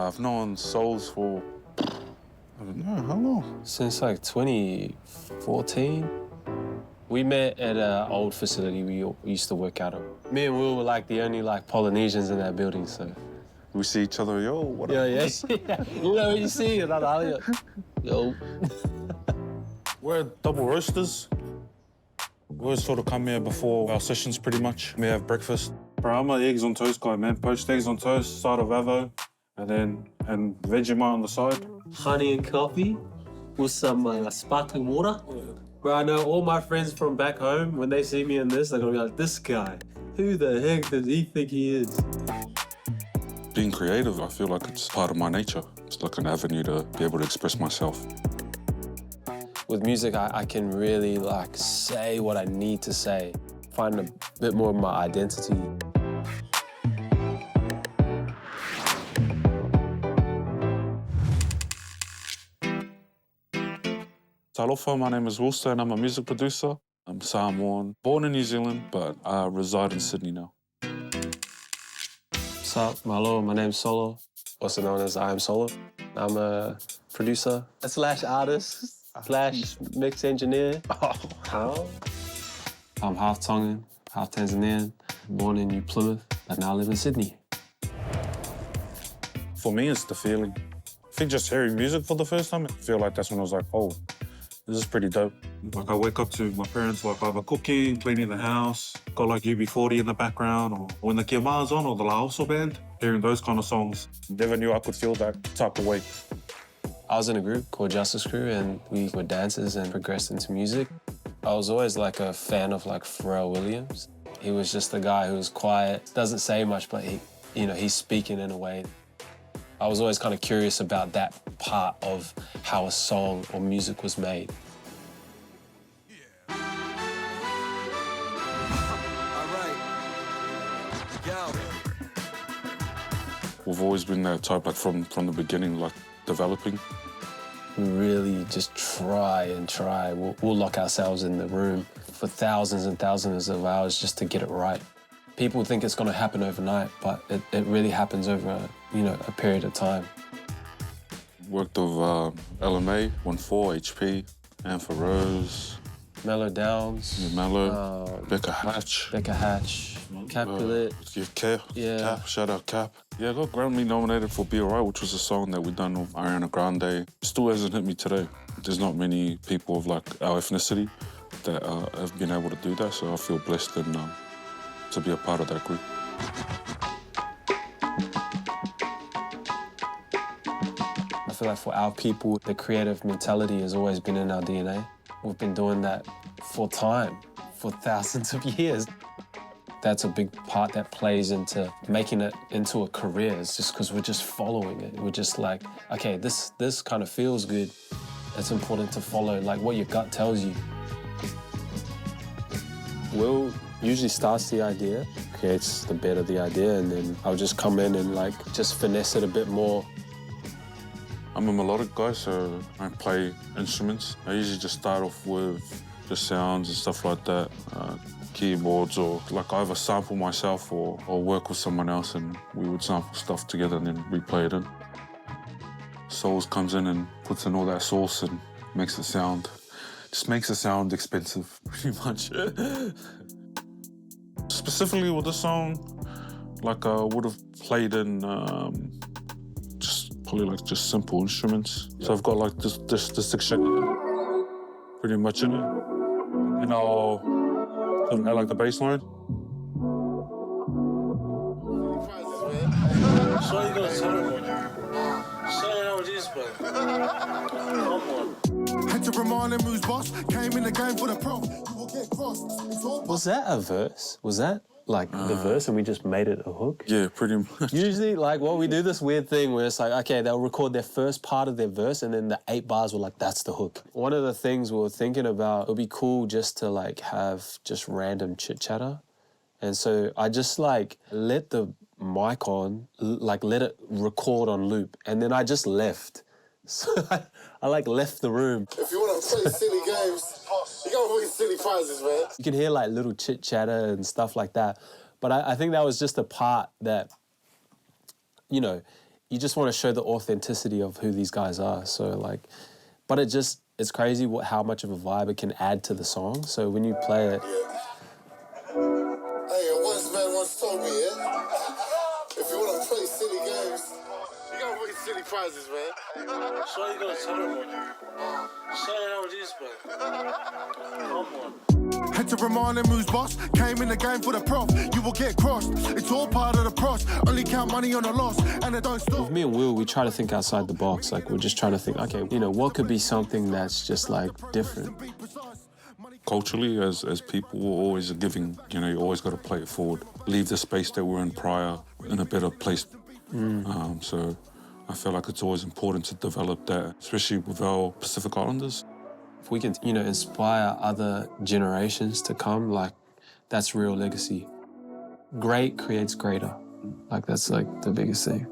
I've known Souls for, I don't know, how long? Since like 2014. We met at an old facility we used to work out of. Me and Will were like the only like Polynesians in that building, so. We see each other, yo, what up? Yeah. You know what you see? Yo. We're double roasters. We always sort of come here before our sessions, pretty much. We have breakfast. Bro, I'm an eggs on toast guy, man. Poached eggs on toast, side of avo, and Vegemite on the side. Honey and coffee with some sparkling water. Bro, I know all my friends from back home, when they see me in this, they're gonna be like, this guy, who the heck does he think he is? Being creative, I feel like it's part of my nature. It's like an avenue to be able to express myself. With music, I can really like say what I need to say, find a bit more of my identity. Talofa, my name is Willstah and I'm a music producer. I'm Samoan, born in New Zealand, but I reside in Sydney now. What's up, Malo? My name's Solo, also known as I.amsolo. I'm a producer / artist / mix engineer. How? I'm half Tongan, half Tanzanian, born in New Plymouth, but now live in Sydney. For me, it's the feeling. I think just hearing music for the first time, I feel like that's when I was like, oh, this is pretty dope. Like I wake up to my parents like either cooking, cleaning the house, got like UB40 in the background, or when the Kiama's on, or the Laoso band, hearing those kind of songs. Never knew I could feel that type of way. I was in a group called Justice Crew and we were dancers and progressed into music. I was always like a fan of like Pharrell Williams. He was just a guy who was quiet, doesn't say much, but he's speaking in a way. I was always kind of curious about that part of how a song or music was made. We've always been that type, like from the beginning, like developing. We really just try and try. We'll lock ourselves in the room for thousands and thousands of hours just to get it right. People think it's going to happen overnight, but it really happens over a period of time. Worked with LMA, 1-4, HP, Ampha Rose. Mellow Downs. Mellow, Becca Hatch. Capulet. Cap, shout out Cap. Yeah, I got Grammy nominated for Be Alright, which was a song that we done with Ariana Grande. Still hasn't hit me today. There's not many people of like our ethnicity that have been able to do that, so I feel blessed and to be a part of that group. I feel like for our people, the creative mentality has always been in our DNA. We've been doing that for thousands of years. That's a big part that plays into making it into a career. It's just because we're just following it. We're just like, okay, this kind of feels good. It's important to follow like what your gut tells you. Will usually starts the idea, creates the bit of the idea, and then I'll just come in and like just finesse it a bit more. I'm a melodic guy, so I play instruments. I usually just start off with just sounds and stuff like that, keyboards, or like I either sample myself or work with someone else and we would sample stuff together and then we play it in. Souls comes in and puts in all that sauce and makes it sound expensive, pretty much. Specifically with this song, like I would have played in just simple instruments. So I've got like this section pretty much in it. And I'll add like the bass line. So you gonna tell me? Say how it is, bro. Come on. Had to remind him who's boss. Came in the game for the pro. You will get crossed. Was that a verse? Was that like the verse and we just made it a hook? Yeah, pretty much. Usually, like, we do this weird thing where it's like, okay, they'll record their first part of their verse and then the 8 bars were like, that's the hook. One of the things we were thinking about, it would be cool just to like have just random chit chatter. And so I just like let the mic on, like let it record on loop. And then I just left. So I like left the room. If you want to play silly games, you gotta win silly prizes, man. You can hear like little chit chatter and stuff like that. But I think that was just a part that, you just want to show the authenticity of who these guys are. So like, but it's crazy how much of a vibe it can add to the song. So when you play it. Hey, a wise man once told me, yeah? If you want to play silly games, you gotta win silly prizes, man. So you gonna tell him, man? Say how it is, man. Come on. Had to remind him who's boss. Came in the game for the prof. You will get crossed. It's all part of the pros. Only count money on a loss, and I don't stop. With me and Will, we try to think outside the box. Like, we're just trying to think, okay, you know, what could be something that's just like different? Culturally, as people, we're always giving, you know, you always got to play it forward. Leave the space that we're in prior in a better place. So I feel like it's always important to develop that, especially with our Pacific Islanders. If we can, you know, inspire other generations to come, like, that's real legacy. Great creates greater. Like, that's like the biggest thing.